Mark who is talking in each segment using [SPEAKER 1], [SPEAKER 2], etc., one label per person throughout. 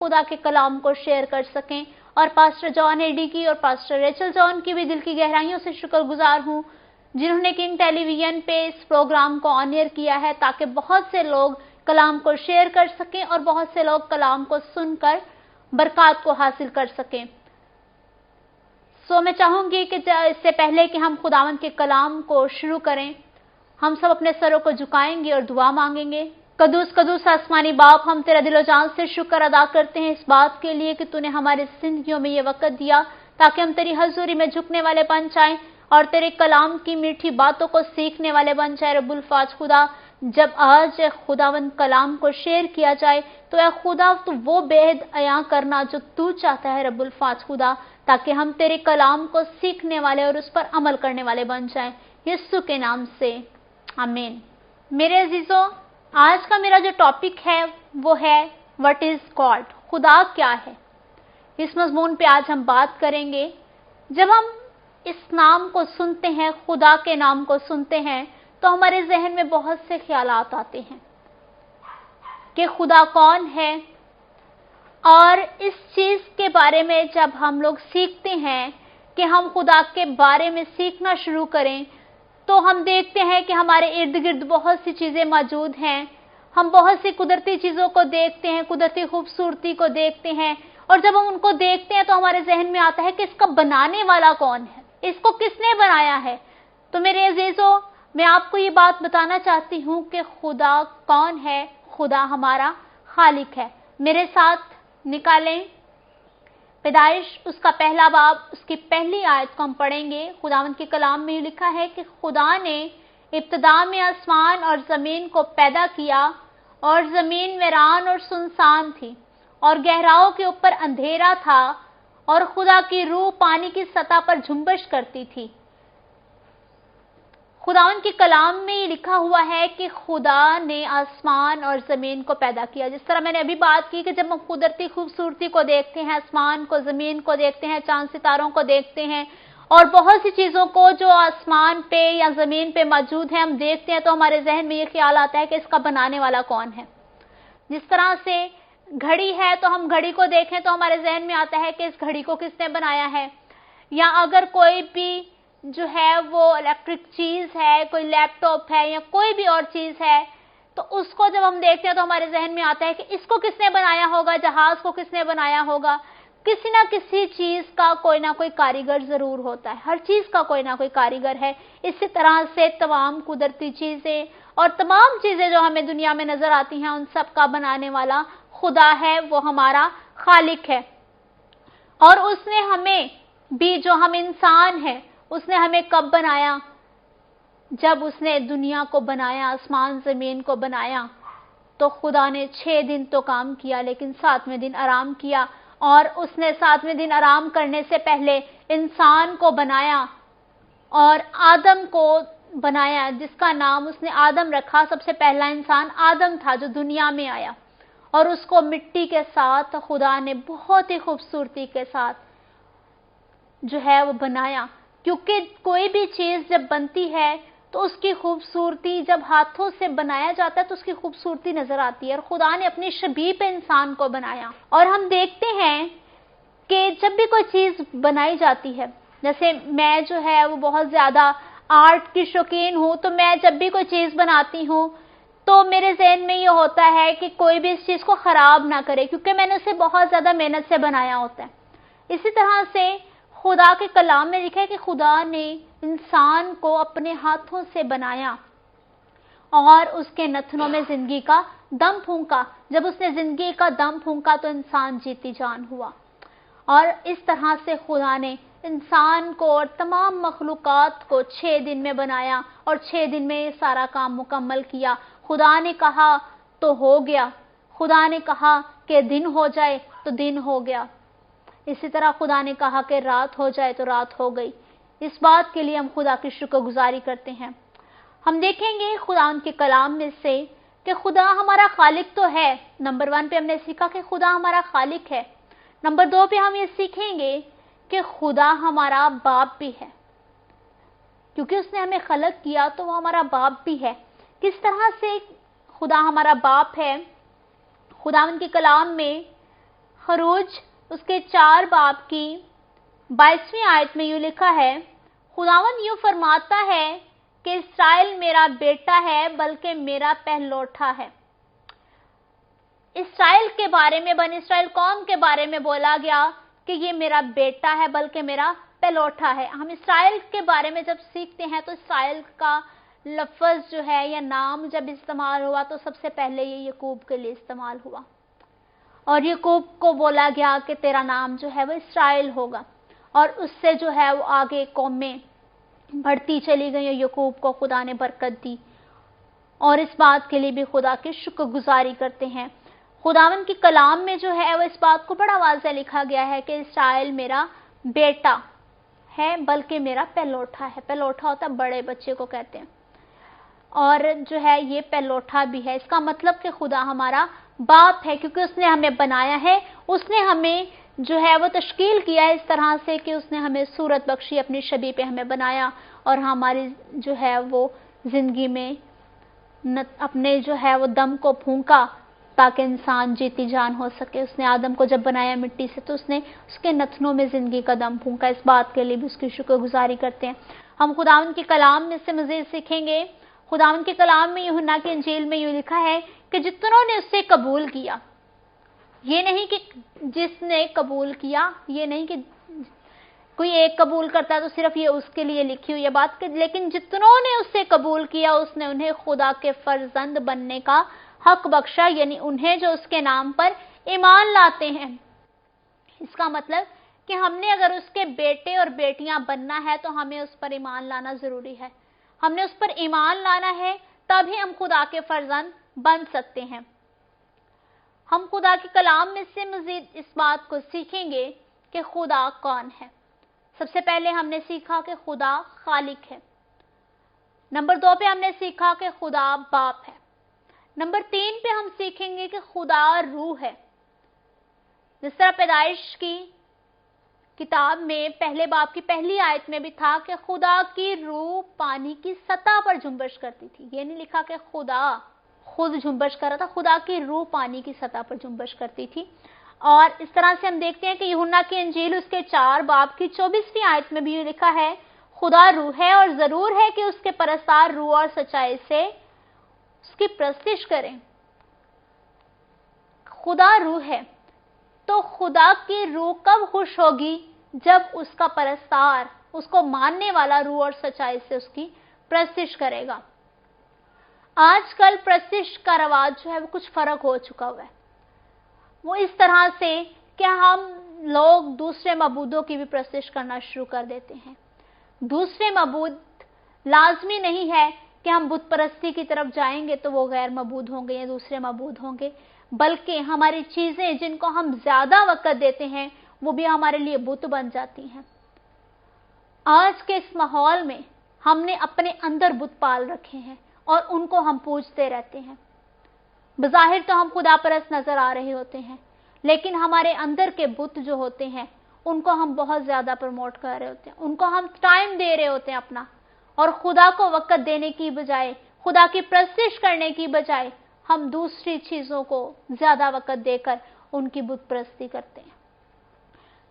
[SPEAKER 1] खुदा के कलाम को शेयर कर सकें। और पास्टर जॉन एडी की और पास्टर रेचल जॉन की भी दिल की गहराइयों से शुक्रगुजार हूँ, जिन्होंने किंग टेलीविजन पे इस प्रोग्राम को ऑन एयर किया है, ताकि बहुत से लोग कलाम को शेयर कर सकें और बहुत से लोग कलाम को सुनकर बरकत को हासिल कर सकें। मैं चाहूंगी कि इससे पहले कि हम खुदावंद के कलाम को शुरू करें, हम सब अपने सरों को झुकाएंगे और दुआ मांगेंगे। कदूस कदूस आसमानी बाप, हम तेरा दिलो जान से शुक्र अदा करते हैं इस बात के लिए कि तूने हमारी जिंदगियों में ये वक्त दिया ताकि हम तेरी हजूरी में झुकने वाले बन जाएं और तेरे कलाम की मीठी बातों को सीखने वाले बन जाए। रब्बुल फाज खुदा, जब आज खुदावंद कलाम को शेयर किया जाए तो ऐ खुदा तू वो बेहद अयां करना जो तू चाहता है रब्बुल फाज खुदा, ताकि हम तेरे कलाम को सीखने वाले और उस पर अमल करने वाले बन जाएं, यीशु के नाम से आमीन। मेरे अजीजों, आज का मेरा जो टॉपिक है वो है व्हाट इज गॉड, खुदा क्या है। इस मजमून पे आज हम बात करेंगे। जब हम इस नाम को सुनते हैं, खुदा के नाम को सुनते हैं, तो हमारे जहन में बहुत से ख्यालात आते हैं कि खुदा कौन है। और इस चीज के बारे में जब हम लोग सीखते हैं कि हम खुदा के बारे में सीखना शुरू करें, तो हम देखते हैं कि हमारे इर्द गिर्द बहुत सी चीजें मौजूद हैं। हम बहुत सी कुदरती चीजों को देखते हैं, कुदरती खूबसूरती को देखते हैं, और जब हम उनको देखते हैं तो हमारे जहन में आता है कि इसका बनाने वाला कौन है, इसको किसने बनाया है। तो मेरे अजीजों, मैं आपको ये बात बताना चाहती हूँ कि खुदा कौन है। खुदा हमारा खालिक है। मेरे साथ निकालें पैदाइश उसका पहला बाब, उसकी पहली आयत को हम पढ़ेंगे। खुदावंद के कलाम में लिखा है कि खुदा ने इब्तिदा में आसमान और जमीन को पैदा किया, और जमीन वीरान और सुनसान थी, और गहराओं के ऊपर अंधेरा था, और खुदा की रूह पानी की सतह पर झुंबश करती थी। खुदावंद के कलाम में ये लिखा हुआ है कि खुदा ने आसमान और जमीन को पैदा किया। जिस तरह मैंने अभी बात की कि जब हम कुदरती खूबसूरती को देखते हैं, आसमान को, जमीन को देखते हैं, चांद सितारों को देखते हैं, और बहुत सी चीजों को जो आसमान पे या जमीन पे मौजूद है हम देखते हैं, तो हमारे जहन में ये ख्याल आता है कि इसका बनाने वाला कौन है। जिस तरह से घड़ी है, तो हम घड़ी को देखें तो हमारे जहन में आता है कि इस घड़ी को किसने बनाया है। या अगर कोई भी जो है वो इलेक्ट्रिक चीज है, कोई लैपटॉप है या कोई भी और चीज है, तो उसको जब हम देखते हैं तो हमारे जहन में आता है कि इसको किसने बनाया होगा, जहाज को किसने बनाया होगा। किसी ना किसी चीज का कोई ना कोई कारीगर जरूर होता है, हर चीज का कोई ना कोई कारीगर है। इसी तरह से तमाम कुदरती चीजें और तमाम चीजें जो हमें दुनिया में नजर आती हैं, उन सब का बनाने वाला खुदा है, वो हमारा खालिक है। और उसने हमें भी, जो हम इंसान हैं, उसने हमें कब बनाया? जब उसने दुनिया को बनाया, आसमान जमीन को बनाया, तो खुदा ने 6 दिन तो काम किया, लेकिन 7वें दिन आराम किया। और उसने 7वें दिन आराम करने से पहले इंसान को बनाया और आदम को बनाया, जिसका नाम उसने आदम रखा। सबसे पहला इंसान आदम था जो दुनिया में आया, और उसको मिट्टी के साथ खुदा ने बहुत ही खूबसूरती के साथ जो है वो बनाया। क्योंकि कोई भी चीज जब बनती है तो उसकी खूबसूरती, जब हाथों से बनाया जाता है तो उसकी खूबसूरती नजर आती है। और खुदा ने अपनी शबीह पे इंसान को बनाया। और हम देखते हैं कि जब भी कोई चीज बनाई जाती है, जैसे मैं जो है वो बहुत ज्यादा आर्ट की शौकीन हूं, तो मैं जब भी कोई चीज बनाती हूं तो मेरे जहन में ये होता है कि कोई भी इस चीज को खराब ना करे, क्योंकि मैंने उसे बहुत ज्यादा मेहनत से बनाया होता है। इसी तरह से खुदा के कलाम में लिखा है कि खुदा ने इंसान को अपने हाथों से बनाया और उसके नथनों में जिंदगी का दम फूंका। जब उसने जिंदगी का दम फूंका तो इंसान जीती जान हुआ। और इस तरह से खुदा ने इंसान को और तमाम मखलूकात को 6 दिन में बनाया, और 6 दिन में ये सारा काम मुकम्मल किया। खुदा ने कहा तो हो गया, खुदा ने कहा कि दिन हो जाए तो दिन हो गया। इसी तरह खुदा ने कहा कि रात हो जाए तो रात हो गई। इस बात के लिए हम खुदा की शुक्रगुजारी करते हैं। हम देखेंगे खुदा के कलाम में से कि खुदा हमारा खालिक तो है। नंबर 1 पे हमने सीखा कि खुदा हमारा खालिक है। नंबर 2 पे हम ये सीखेंगे कि खुदा हमारा बाप भी है, क्योंकि उसने हमें खलक किया तो वो हमारा बाप भी है। किस तरह से खुदा हमारा बाप है? खुदा के कलाम में खरूज उसके 4 बाब की 22वीं आयत में यूं लिखा है, खुदावंद यूं फरमाता है कि इस्राएल मेरा बेटा है बल्कि मेरा पहलौठा है। इस्राएल के बारे में, बन इस्राएल कौम के बारे में बोला गया कि ये मेरा बेटा है बल्कि मेरा पहलौठा है। हम इस्राएल के बारे में जब सीखते हैं तो इस्राएल का लफ्ज जो है या नाम जब इस्तेमाल हुआ तो सबसे पहले ये याकूब के लिए इस्तेमाल हुआ, और याकूब को बोला गया कि तेरा नाम जो है वो इस्राएल होगा, और उससे जो है वो आगे कौमें बढ़ती चली गई और याकूब को खुदा ने बरकत दी। और इस बात के लिए भी खुदा की शुक्रगुजारी करते हैं। खुदावन की कलाम में जो है वो इस बात को बड़ा वाज़ेह लिखा गया है कि इस्राएल मेरा बेटा है बल्कि मेरा पहलौठा है। पहलौठा होता है बड़े बच्चे को कहते हैं, और जो है ये पहलौठा भी है। इसका मतलब कि खुदा हमारा बाप है, क्योंकि उसने हमें बनाया है, उसने हमें जो है वो तश्कील किया है इस तरह से कि उसने हमें सूरत बख्शी, अपनी शबीह पे हमें बनाया, और हमारी जो है वो जिंदगी में अपने जो है वो दम को फूंका ताकि इंसान जीती जान हो सके। उसने आदम को जब बनाया मिट्टी से तो उसने उसके नथनों में जिंदगी का दम फूंका। इस बात के लिए भी उसकी शुक्रगुजारी करते हैं। हम खुदावंद की कलाम में से मज़ीद सीखेंगे। खुदावंद के कलाम में यूहन्ना की इंजील में यूं लिखा है कि जितनों ने उससे कबूल किया, ये नहीं कि जिसने कबूल किया, ये नहीं कि कोई एक कबूल करता है तो सिर्फ ये उसके लिए लिखी हुई है बात, लेकिन जितनों ने उससे कबूल किया उसने उन्हें खुदा के फर्जंद बनने का हक बख्शा, यानी उन्हें जो उसके नाम पर ईमान लाते हैं। इसका मतलब कि हमने अगर उसके बेटे और बेटियां बनना है तो हमें उस पर ईमान लाना जरूरी है। हमने उस पर ईमान लाना है तभी हम खुदा के फर्जंद बन सकते हैं। हम खुदा के कलाम में से मजीद इस बात को सीखेंगे कि खुदा कौन है। सबसे पहले हमने सीखा कि खुदा खालिक है। नंबर 2 पे हमने सीखा कि खुदा बाप है। नंबर 3 पे हम सीखेंगे कि खुदा रूह है। जिस तरह पैदाइश की किताब में पहले बाब की पहली आयत में भी था कि खुदा की रूह पानी की सतह पर झुंबश करती थी। ये नहीं लिखा कि खुदा खुद झुंबश कर रहा था, खुदा की रूह पानी की सतह पर झुंबश करती थी। और इस तरह से हम देखते हैं कि यूहन्ना की इंजील उसके 4 बाब की 24वीं आयत में भी लिखा है, खुदा रूह है और जरूर है कि उसके परस्तार रूह और सच्चाई से उसकी प्रस्तिश करें। खुदा रूह है तो खुदा की रूह कब खुश होगी? जब उसका परस्तार, उसको मानने वाला रूह और सच्चाई से उसकी प्रस्तिश करेगा। आजकल प्रस्तिश का रवाज जो है वो कुछ फर्क हो चुका हुआ है। वो इस तरह से कि हम लोग दूसरे मबूदों की भी प्रस्तिश करना शुरू कर देते हैं। दूसरे मबूद लाजमी नहीं है कि हम बुत परस्ती की तरफ जाएंगे तो वो गैर मबूद होंगे या दूसरे मबूद होंगे, बल्कि हमारी चीजें जिनको हम ज्यादा वक्त देते हैं वो भी हमारे लिए बुत बन जाती हैं। आज के इस माहौल में हमने अपने अंदर बुत पाल रखे हैं और उनको हम पूजते रहते हैं। बज़ाहिर तो हम खुदा परस्त नजर आ रहे होते हैं, लेकिन हमारे अंदर के बुत जो होते हैं उनको हम बहुत ज्यादा प्रमोट कर रहे होते हैं, उनको हम टाइम दे रहे होते हैं अपना, और खुदा को वक्त देने की बजाय, खुदा की प्रस्तिश करने की बजाय हम दूसरी चीजों को ज्यादा वक्त देकर उनकी बुत परस्ती करते हैं।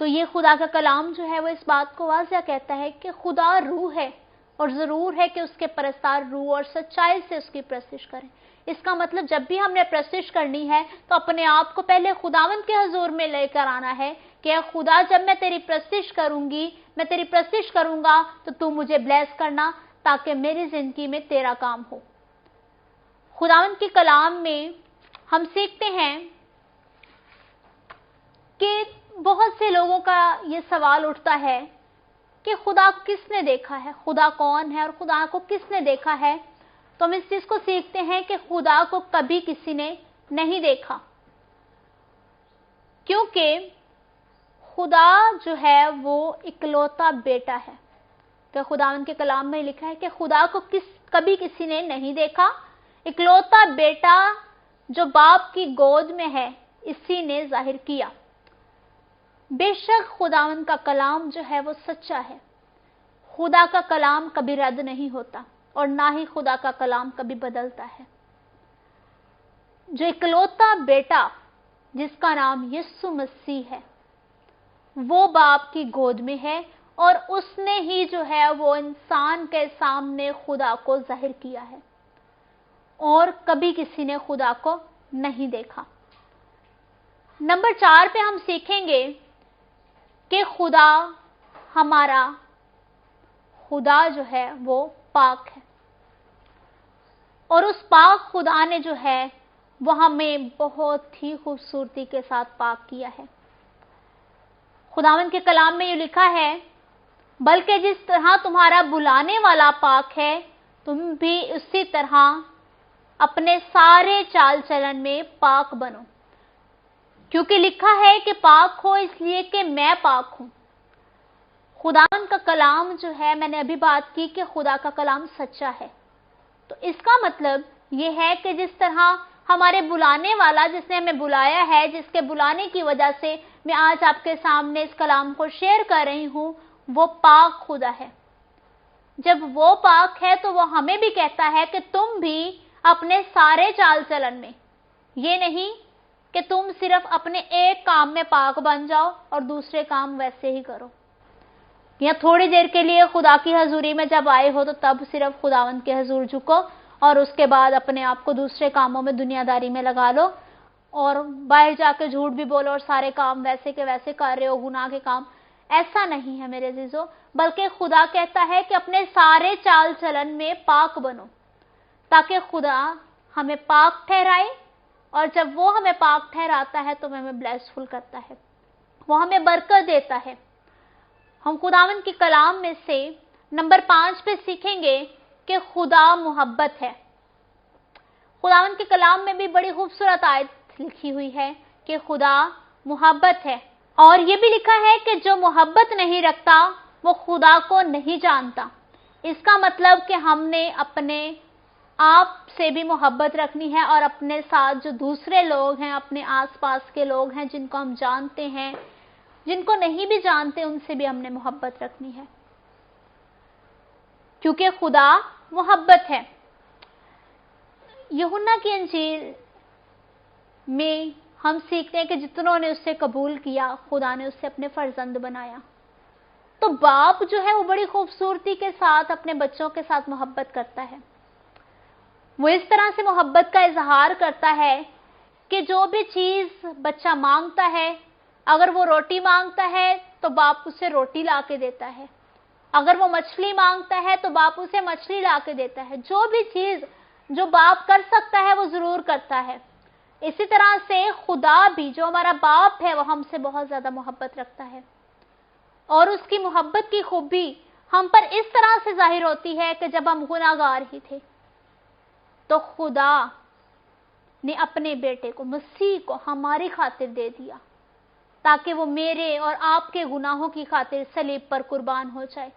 [SPEAKER 1] तो ये खुदा का कलाम जो है वो इस बात को वाज़ेह कहता है कि खुदा रूह है और जरूर है कि उसके परस्तार रूह और सच्चाई से उसकी प्रस्तिश करें। इसका मतलब जब भी हमने प्रस्तिश करनी है तो अपने आप को पहले खुदावंद के हुजूर में लेकर आना है कि खुदा, जब मैं तेरी प्रस्तिश करूंगी, मैं तेरी प्रस्तिश करूंगा तो तू मुझे ब्लेस करना ताकि मेरी जिंदगी में तेरा काम हो। खुदावंद के कलाम में हम सीखते हैं कि बहुत से लोगों का ये सवाल उठता है कि खुदा किसने देखा है, खुदा कौन है और खुदा को किसने देखा है। तो हम इस चीज को सीखते हैं कि खुदा को कभी किसी ने नहीं देखा, क्योंकि खुदा जो है वो इकलौता बेटा है। तो खुदावंद के कलाम में लिखा है कि खुदा को कभी किसी ने नहीं देखा, इकलौता बेटा जो बाप की गोद में है इसी ने जाहिर किया। बेशक खुदावंद का कलाम जो है वो सच्चा है। खुदा का कलाम कभी रद्द नहीं होता और ना ही खुदा का कलाम कभी बदलता है। जो इकलौता बेटा जिसका नाम यीशु मसीह है, वो बाप की गोद में है और उसने ही जो है वो इंसान के सामने खुदा को जाहिर किया है और कभी किसी ने खुदा को नहीं देखा। नंबर 4 पे हम सीखेंगे कि खुदा जो है वो पाक है और उस पाक खुदा ने जो है वो हमें बहुत ही खूबसूरती के साथ पाक किया है। खुदावंद के कलाम में ये लिखा है, बल्कि जिस तरह तुम्हारा बुलाने वाला पाक है, तुम भी उसी तरह अपने सारे चाल चलन में पाक बनो, क्योंकि लिखा है कि पाक हो इसलिए कि मैं पाक हूं। खुदावंद का कलाम जो है, मैंने अभी बात की कि खुदा का कलाम सच्चा है, तो इसका मतलब ये है कि जिस तरह हमारे बुलाने वाला, जिसने हमें बुलाया है, जिसके बुलाने की वजह से मैं आज आपके सामने इस कलाम को शेयर कर रही हूं, वो पाक खुदा है। जब वो पाक है तो वो हमें भी कहता है कि तुम भी अपने सारे चाल चलन में, ये नहीं कि तुम सिर्फ अपने एक काम में पाक बन जाओ और दूसरे काम वैसे ही करो, या थोड़ी देर के लिए खुदा की हजूरी में जब आए हो तो तब सिर्फ खुदावंद के हजूर झुको और उसके बाद अपने आप को दूसरे कामों में, दुनियादारी में लगा लो और बाहर जाके झूठ भी बोलो और सारे काम वैसे के वैसे कर रहे हो, गुनाह के काम। ऐसा नहीं है मेरे अजीजों, बल्कि खुदा कहता है कि अपने सारे चाल चलन में पाक बनो, ताकि खुदा हमें पाक ठहराए, और जब वो हमें पाक ठहराता है तो हमें ब्लेसफुल करता है, वो हमें बरकत देता है। हम खुदावंद के कलाम में से नंबर 5 पे सीखेंगे कि खुदा मोहब्बत है। खुदावंद के कलाम में भी बड़ी खूबसूरत आयत लिखी हुई है कि खुदा मोहब्बत है, और ये भी लिखा है कि जो मोहब्बत नहीं रखता वो खुदा को नहीं जानता। इसका मतलब कि हमने अपने आप से भी मोहब्बत रखनी है और अपने साथ जो दूसरे लोग हैं, अपने आसपास के लोग हैं, जिनको हम जानते हैं, जिनको नहीं भी जानते, उनसे भी हमने मोहब्बत रखनी है, क्योंकि खुदा मोहब्बत है। यूहन्ना की इंजील में हम सीखते हैं कि जितनों ने उससे कबूल किया, खुदा ने उससे अपने फर्जंद बनाया। तो बाप जो है वो बड़ी खूबसूरती के साथ अपने बच्चों के साथ मोहब्बत करता है। वो इस तरह से मोहब्बत का इजहार करता है कि जो भी चीज बच्चा मांगता है, अगर वो रोटी मांगता है तो बाप उसे रोटी ला के देता है, अगर वो मछली मांगता है तो बाप उसे मछली ला के देता है। जो भी चीज जो बाप कर सकता है वो जरूर करता है। इसी तरह से खुदा भी, जो हमारा बाप है, वो हमसे बहुत ज्यादा मोहब्बत रखता है, और उसकी मोहब्बत की खूबी हम पर इस तरह से जाहिर होती है कि जब हम गुनाहगार ही थे तो खुदा ने अपने बेटे को, मसीह को, हमारी खातिर दे दिया, ताकि वो मेरे और आपके गुनाहों की खातिर सलीब पर कुर्बान हो जाए।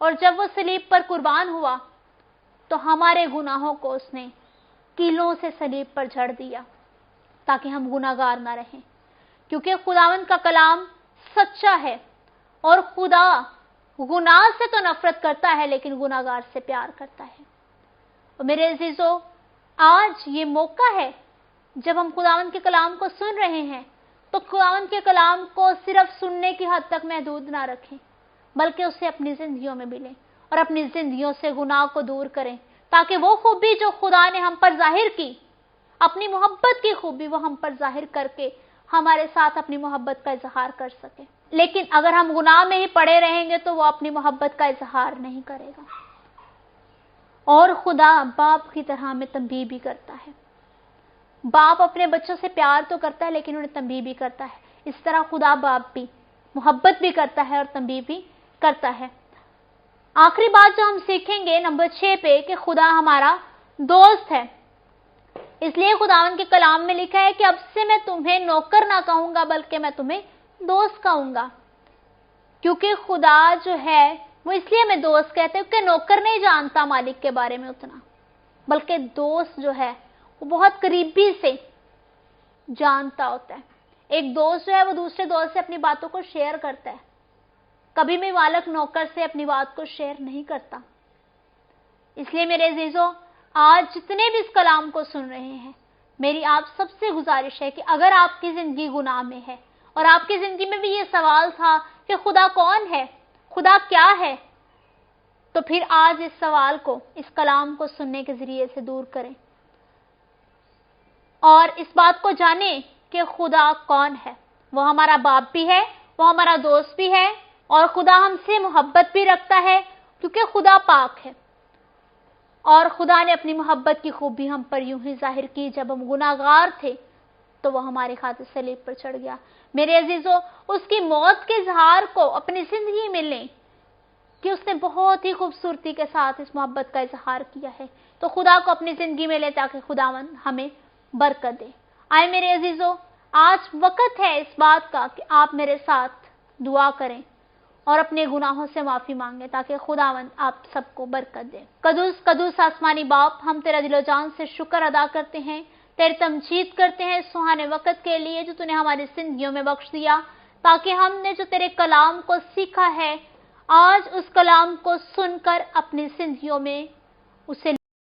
[SPEAKER 1] और जब वो सलीब पर कुर्बान हुआ तो हमारे गुनाहों को उसने कीलों से सलीब पर झड़ दिया, ताकि हम गुनाहगार ना रहें। क्योंकि खुदावंद का कलाम सच्चा है और खुदा गुनाह से तो नफरत करता है लेकिन गुनाहगार से प्यार करता है। और मेरे अजीजों, आज ये मौका है जब हम खुदावंद के कलाम को सुन रहे हैं, तो खुदावंद के कलाम को सिर्फ सुनने की हद तक महदूद ना रखें, बल्कि उसे अपनी जिंदगियों में भी लें और अपनी जिंदगियों से गुनाह को दूर करें, ताकि वो खूबी जो खुदा ने हम पर जाहिर की, अपनी मोहब्बत की खूबी, वो हम पर जाहिर करके हमारे साथ अपनी मोहब्बत का इजहार कर सके। लेकिन अगर हम गुनाह में ही पड़े रहेंगे तो वो अपनी मोहब्बत का इजहार नहीं करेगा। और खुदा बाप की तरह हमें तंबीह भी करता है। बाप अपने बच्चों से प्यार तो करता है लेकिन उन्हें तंबीह भी करता है। इस तरह खुदा बाप भी मोहब्बत भी करता है और तंबीह भी करता है। आखिरी बात जो हम सीखेंगे नंबर 6 पे, कि खुदा हमारा दोस्त है। इसलिए खुदावंद के कलाम में लिखा है कि अब से मैं तुम्हें नौकर ना कहूंगा बल्कि मैं तुम्हें दोस्त कहूंगा। क्योंकि खुदा जो है वो इसलिए हमें दोस्त कहते हैं कि नौकर नहीं जानता मालिक के बारे में उतना, बल्कि दोस्त जो है वो बहुत करीबी से जानता होता है। एक दोस्त जो है वो दूसरे दोस्त से अपनी बातों को शेयर करता है। कभी भी मालिक नौकर से अपनी बात को शेयर नहीं करता। इसलिए मेरे अजीजों, आज जितने भी इस कलाम को सुन रहे हैं, मेरी आप सबसे गुजारिश है कि अगर आपकी जिंदगी गुनाह में है और आपकी जिंदगी में भी ये सवाल था कि खुदा कौन है, खुदा क्या है, तो फिर आज इस सवाल को, इस कलाम को सुनने के जरिए से दूर करें और इस बात को जानें कि खुदा कौन है। वो हमारा बाप भी है, वो हमारा दोस्त भी है और खुदा हमसे मोहब्बत भी रखता है क्योंकि खुदा पाक है। और खुदा ने अपनी मोहब्बत की खूबी हम पर यूं ही जाहिर की, जब हम गुनाहगार थे तो वो हमारे खातिर सलीब पर चढ़ गया। मेरे अजीजों, उसकी मौत के इजहार को अपनी जिंदगी में लें कि उसने बहुत ही खूबसूरती के साथ इस मोहब्बत का इजहार किया है। तो खुदा को अपनी जिंदगी में ले ताकि खुदावंद हमें बरकत दे। आए मेरे अजीजों, आज वक्त है इस बात का कि आप मेरे साथ दुआ करें और अपने गुनाहों से माफी मांगे ताकि खुदावंद आप सबको बरकत दे। कदूस कदूस आसमानी बाप, हम तेरा दिलो जान से शुक्र अदा करते हैं, तेरी तमजीद करते हैं इस सुहाने वक्त के लिए जो तूने हमारी जिंदगियों में बख्श दिया, ताकि हमने जो तेरे कलाम को सीखा है आज उस कलाम को सुनकर अपनी जिंदगियों में उसे